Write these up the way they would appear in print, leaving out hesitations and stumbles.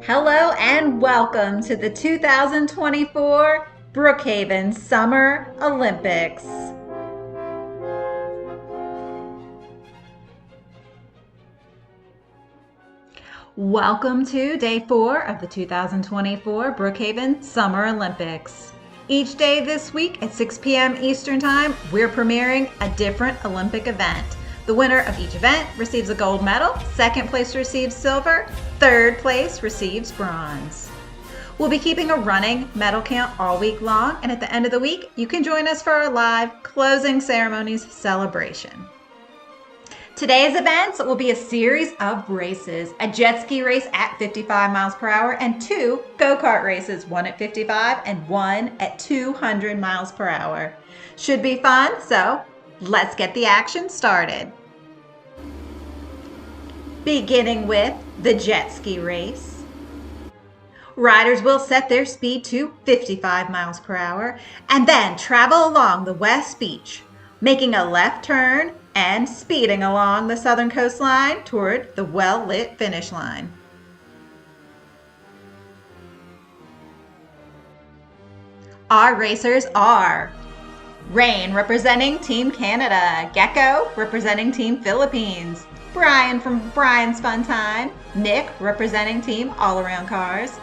Hello and welcome to the 2024 Brookhaven Summer Olympics. Welcome to Day 4 of the 2024 Brookhaven Summer Olympics. Each day this week at 6 p.m. Eastern Time, we're premiering a different Olympic event. The winner of each event receives a gold medal, second place receives silver, third place receives bronze. We'll be keeping a running medal count all week long, and at the end of the week, you can join us for our live closing ceremonies celebration. Today's events will be a series of races, a jet ski race at 55 miles per hour and 2 go-kart races, one at 55 and one at 200 miles per hour. Should be fun, so let's get the action started. Beginning with the jet ski race. Riders will set their speed to 55 miles per hour and then travel along the West Beach, making a left turn and speeding along the southern coastline toward the well-lit finish line. Our racers are Rain representing Team Canada, Gecko representing Team Philippines, Brian from Brian's Fun Time, Nick representing Team All Around Cars,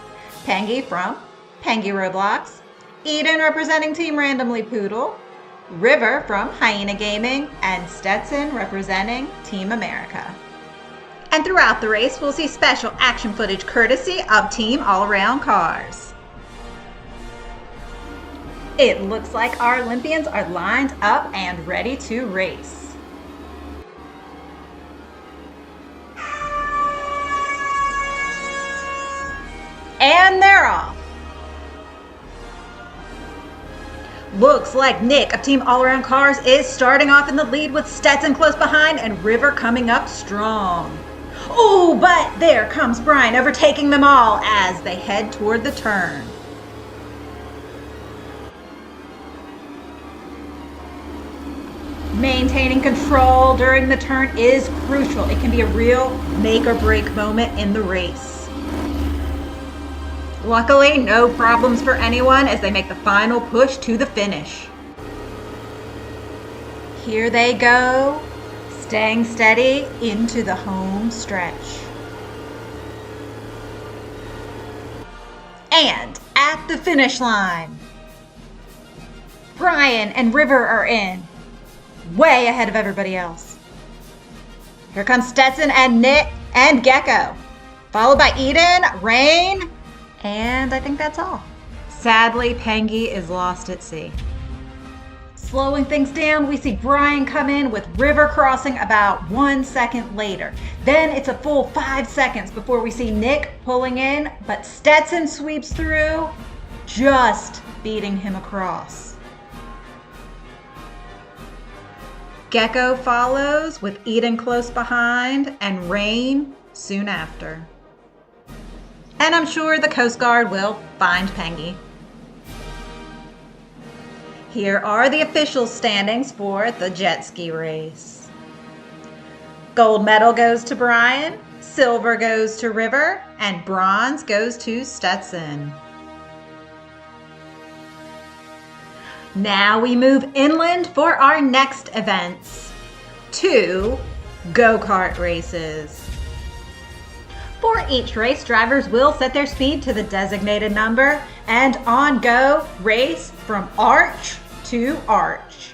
Pengy from Pengy Roblox, Eden representing Team Randomly Poodle, River from Hyena Gaming, and Stetson representing Team America. And throughout the race, we'll see special action footage courtesy of Team All Around Cars. It looks like our Olympians are lined up and ready to race. And they're off. Looks like Nick of Team All Around Cars is starting off in the lead with Stetson close behind and River coming up strong. Oh, but there comes Brian overtaking them all as they head toward the turn. Maintaining control during the turn is crucial. It can be a real make or break moment in the race. Luckily, no problems for anyone as they make the final push to the finish. Here they go, staying steady into the home stretch. And at the finish line, Brian and River are in, way ahead of everybody else. Here comes Stetson and Nick and Gecko, followed by Eden, Rain, and I think that's all. Sadly, Pengy is lost at sea. Slowing things down, we see Brian come in with River crossing about 1 second later. Then it's a full 5 seconds before we see Nick pulling in, but Stetson sweeps through, just beating him across. Gecko follows with Eden close behind and Rain soon after. And I'm sure the Coast Guard will find Pengy. Here are the official standings for the jet ski race. Gold medal goes to Brian, silver goes to River, and bronze goes to Stetson. Now we move inland for our next events, 2 go-kart races. For each race, drivers will set their speed to the designated number and on go race from arch to arch.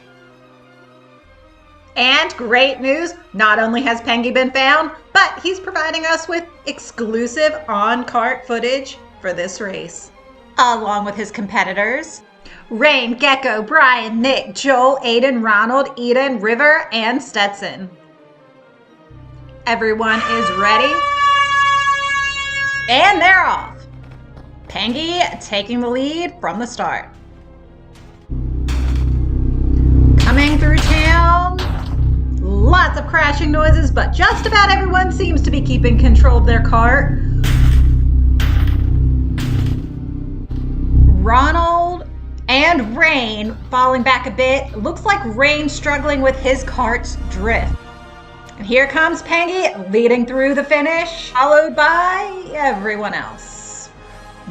And great news, not only has Pengy been found, but he's providing us with exclusive on-kart footage for this race, along with his competitors, Rain, Gecko, Brian, Nick, Joel, Aiden, Ronald, Eden, River, and Stetson. Everyone is ready. And they're off. Pengy taking the lead from the start. Coming through town, lots of crashing noises, but just about everyone seems to be keeping control of their cart. Ronald and Rain falling back a bit. Looks like Rain struggling with his cart's drift. And here comes Pengy leading through the finish, followed by everyone else,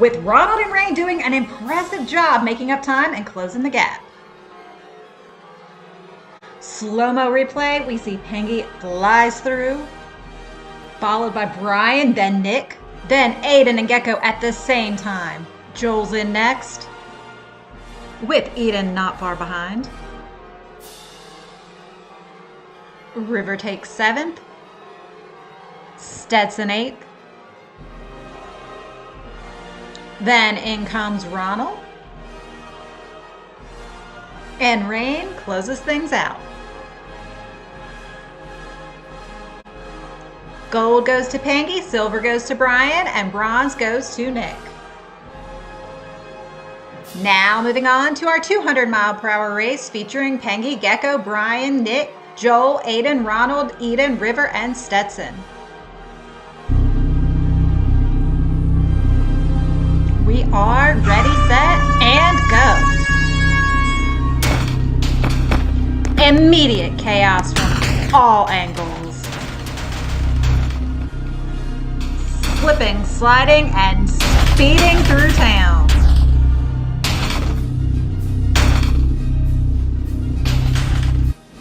with Ronald and Rain doing an impressive job making up time and closing the gap. Slow-mo replay, we see Pengy flies through, followed by Brian, then Nick, then Aiden and Gecko at the same time. Joel's in next, with Eden not far behind. River takes 7th, Stetson 8th, then in comes Ronald, and Rain closes things out. Gold goes to Pengy, silver goes to Brian, and bronze goes to Nick. Now moving on to our 200-mile-per-hour race featuring Pengy, Gecko, Brian, Nick, Joel, Aiden, Ronald, Eden, River, and Stetson. We are ready, set, and go. Immediate chaos from all angles. Slipping, sliding, and speeding through town.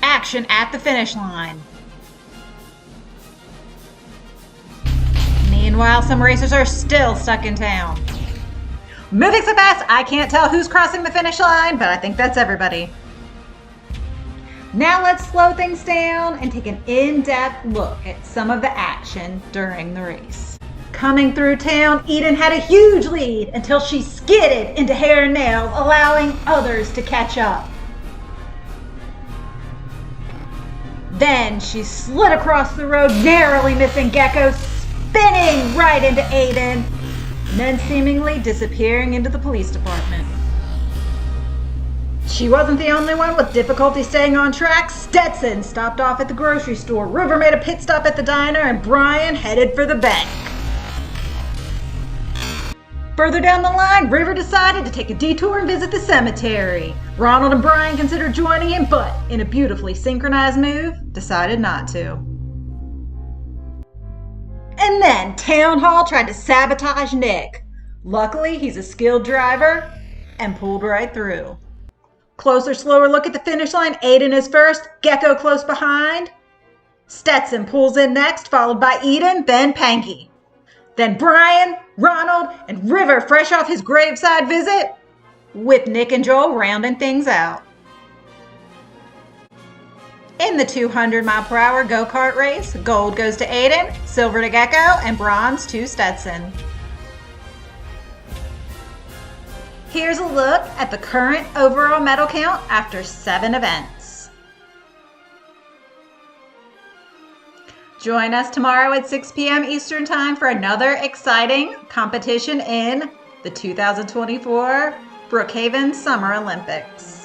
Action at the finish line. Meanwhile, some racers are still stuck in town. Moving so fast, I can't tell who's crossing the finish line, but I think that's everybody. Now let's slow things down and take an in-depth look at some of the action during the race. Coming through town, Eden had a huge lead until she skidded into hair and nails, allowing others to catch up. Then she slid across the road, narrowly missing Gecko, spinning right into Aiden, and then seemingly disappearing into the police department. She wasn't the only one with difficulty staying on track. Stetson stopped off at the grocery store, River made a pit stop at the diner, and Brian headed for the bank. Further down the line, River decided to take a detour and visit the cemetery. Ronald and Brian considered joining him, but in a beautifully synchronized move, decided not to. And then Town Hall tried to sabotage Nick. Luckily, he's a skilled driver and pulled right through. Closer, slower look at the finish line. Aiden is first, Gecko close behind. Stetson pulls in next, followed by Eden, then Pengy. Then Brian, Ronald, and River fresh off his graveside visit, with Nick and Joel rounding things out. In the 200-mile-per-hour go-kart race, gold goes to Aiden, silver to Gecko, and bronze to Stetson. Here's a look at the current overall medal count after 7 events. Join us tomorrow at 6 p.m. Eastern Time for another exciting competition in the 2024 Brookhaven Summer Olympics.